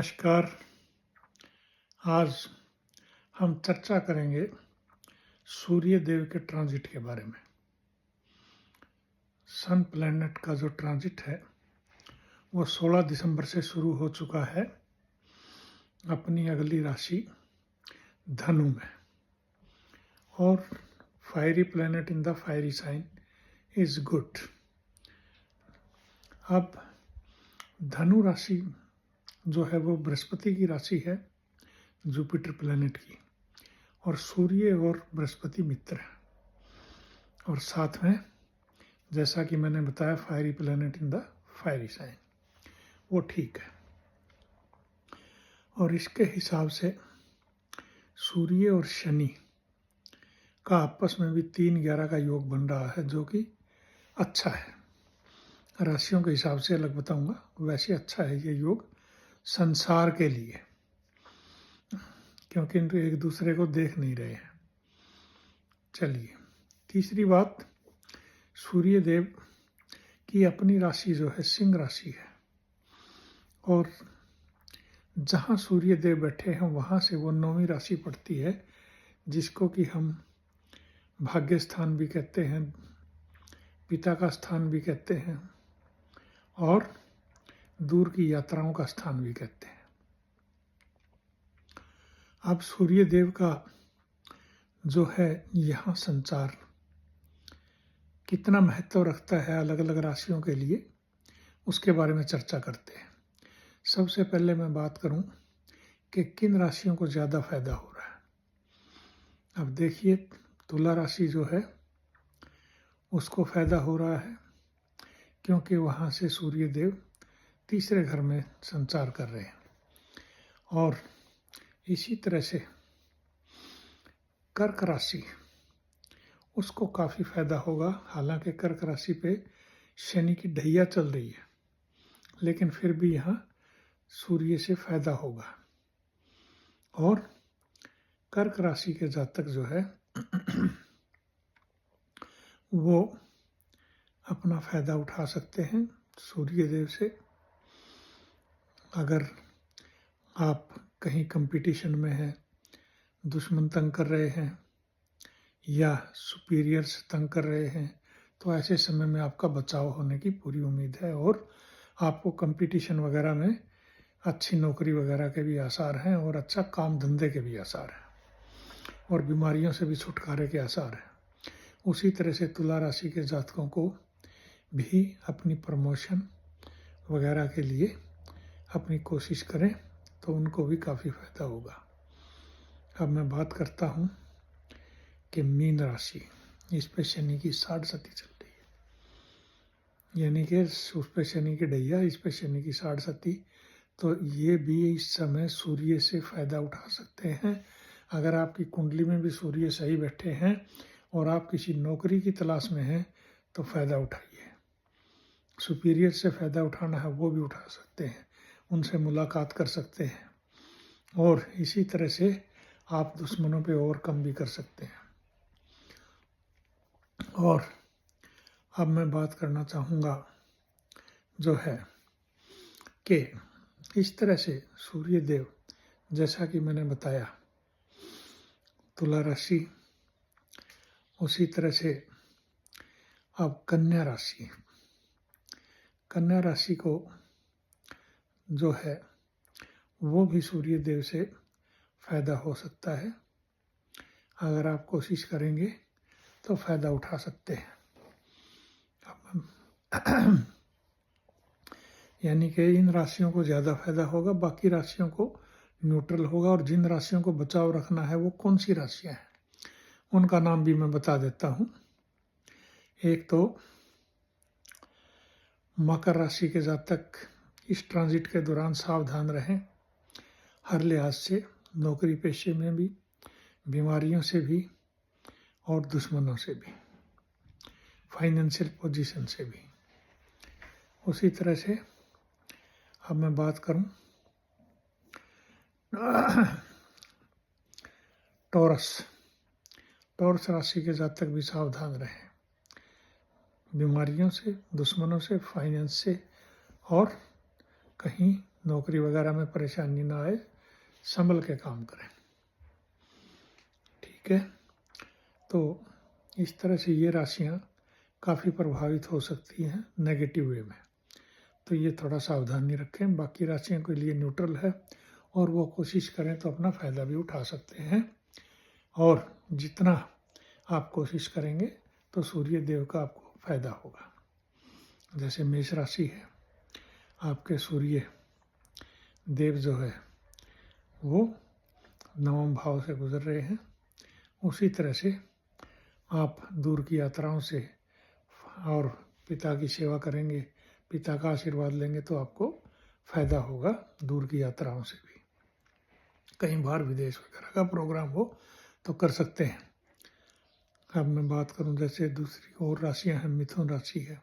नमस्कार। आज हम चर्चा करेंगे सूर्य देव के ट्रांजिट के बारे में। सन प्लैनेट का जो ट्रांजिट है वो 16 दिसंबर से शुरू हो चुका है अपनी अगली राशि धनु में, और fiery planet in the fiery sign is good. अब धनु राशि जो है वो बृहस्पति की राशि है, जुपिटर प्लैनेट की, और सूर्य और बृहस्पति मित्र हैं, और साथ में जैसा कि मैंने बताया fiery planet in the fiery sign, वो ठीक है। और इसके हिसाब से सूर्य और शनि का आपस में भी 3-11 का योग बन रहा है, जो कि अच्छा है। राशियों के हिसाब से अलग बताऊंगा, वैसे अच्छा है ये योग संसार के लिए, क्योंकि एक दूसरे को देख नहीं रहे हैं। चलिए, तीसरी बात, सूर्य देव की अपनी राशि जो है सिंह राशि है, और जहाँ सूर्य देव बैठे हैं वहाँ से वो 9वीं राशि पड़ती है, जिसको कि हम भाग्य स्थान भी कहते हैं, पिता का स्थान भी कहते हैं, और दूर की यात्राओं का स्थान भी कहते हैं। अब सूर्य देव का जो है यहाँ संचार कितना महत्व रखता है अलग अलग राशियों के लिए, उसके बारे में चर्चा करते हैं। सबसे पहले मैं बात करूं कि किन राशियों को ज़्यादा फायदा हो रहा है। अब देखिए, तुला राशि जो है उसको फायदा हो रहा है, क्योंकि वहाँ से सूर्य देव तीसरे घर में संचार कर रहे हैं। और इसी तरह से कर्क राशि, उसको काफ़ी फायदा होगा। हालांकि कर्क राशि पे शनि की ढैया चल रही है, लेकिन फिर भी यहाँ सूर्य से फायदा होगा। और कर्क राशि के जातक जो है वो अपना फायदा उठा सकते हैं सूर्य देव से। अगर आप कहीं कंपटीशन में हैं, दुश्मन तंग कर रहे हैं या सुपीरियर्स तंग कर रहे हैं, तो ऐसे समय में आपका बचाव होने की पूरी उम्मीद है, और आपको कंपटीशन वगैरह में अच्छी नौकरी वगैरह के भी आसार हैं, और अच्छा काम धंधे के भी आसार हैं, और बीमारियों से भी छुटकारे के आसार हैं। उसी तरह से तुला राशि के जातकों को भी अपनी प्रमोशन वगैरह के लिए अपनी कोशिश करें तो उनको भी काफ़ी फायदा होगा। अब मैं बात करता हूँ कि मीन राशि, इस पे शनि की 60 सती चल रही है, यानी कि उस पे शनि की ढैया, इस पे शनि की 60 सती। तो ये भी इस समय सूर्य से फायदा उठा सकते हैं। अगर आपकी कुंडली में भी सूर्य सही बैठे हैं और आप किसी नौकरी की तलाश में हैं तो फायदा उठाइए। सुपीरियर से फायदा उठाना है वो भी उठा सकते हैं, उनसे मुलाकात कर सकते हैं, और इसी तरह से आप दुश्मनों पे ओवरकम भी कर सकते हैं। और अब मैं बात करना चाहूँगा जो है कि इस तरह से सूर्य देव, जैसा कि मैंने बताया, तुला राशि, उसी तरह से अब कन्या राशि, कन्या राशि को जो है वो भी सूर्य देव से फायदा हो सकता है। अगर आप कोशिश करेंगे तो फायदा उठा सकते हैं। यानी कि इन राशियों को ज़्यादा फायदा होगा, बाकी राशियों को न्यूट्रल होगा। और जिन राशियों को बचाव रखना है वो कौन सी राशियां हैं, उनका नाम भी मैं बता देता हूँ। एक तो मकर राशि के जातक इस ट्रांजिट के दौरान सावधान रहें, हर लिहाज से, नौकरी पेशे में भी, बीमारियों से भी, और दुश्मनों से भी, फाइनेंशियल पोजीशन से भी। उसी तरह से अब मैं बात करूं टॉरस राशि के जातक भी सावधान रहें, बीमारियों से, दुश्मनों से, फाइनेंस से, और कहीं नौकरी वगैरह में परेशानी ना आए, संभल के काम करें। ठीक है, तो इस तरह से ये राशियां काफ़ी प्रभावित हो सकती हैं नेगेटिव वे में, तो ये थोड़ा सावधानी रखें। बाकी राशियों के लिए न्यूट्रल है और वो कोशिश करें तो अपना फ़ायदा भी उठा सकते हैं, और जितना आप कोशिश करेंगे तो सूर्य देव का आपको फ़ायदा होगा। जैसे मेष राशि है, आपके सूर्य देव जो है वो नवम भाव से गुजर रहे हैं, उसी तरह से आप दूर की यात्राओं से और पिता की सेवा करेंगे, पिता का आशीर्वाद लेंगे तो आपको फ़ायदा होगा। दूर की यात्राओं से भी कहीं बाहर विदेश वगैरह का प्रोग्राम हो तो कर सकते हैं। अब मैं बात करूं, जैसे दूसरी और राशियां हैं, मिथुन राशि है,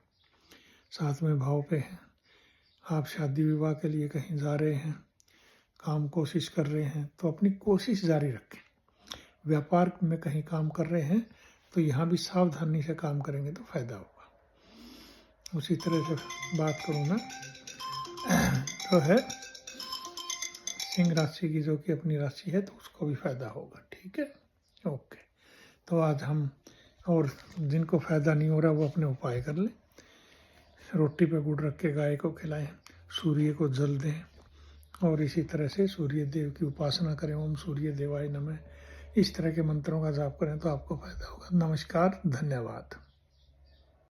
7वें भाव पे है। आप शादी विवाह के लिए कहीं जा रहे हैं, काम कोशिश कर रहे हैं तो अपनी कोशिश जारी रखें। व्यापार में कहीं काम कर रहे हैं तो यहाँ भी सावधानी से काम करेंगे तो फ़ायदा होगा। उसी तरह से बात करूँ मैं तो है सिंह राशि की, जो कि अपनी राशि है, तो उसको भी फ़ायदा होगा। ठीक है, ओके। तो आज हम, और जिनको फ़ायदा नहीं हो रहा वो अपने उपाय कर लें। रोटी पे गुड़ रख के गाय को खिलाएं, सूर्य को जल दें, और इसी तरह से सूर्य देव की उपासना करें। ओम सूर्य देवाय नमः, इस तरह के मंत्रों का जाप करें तो आपको फ़ायदा होगा। नमस्कार, धन्यवाद।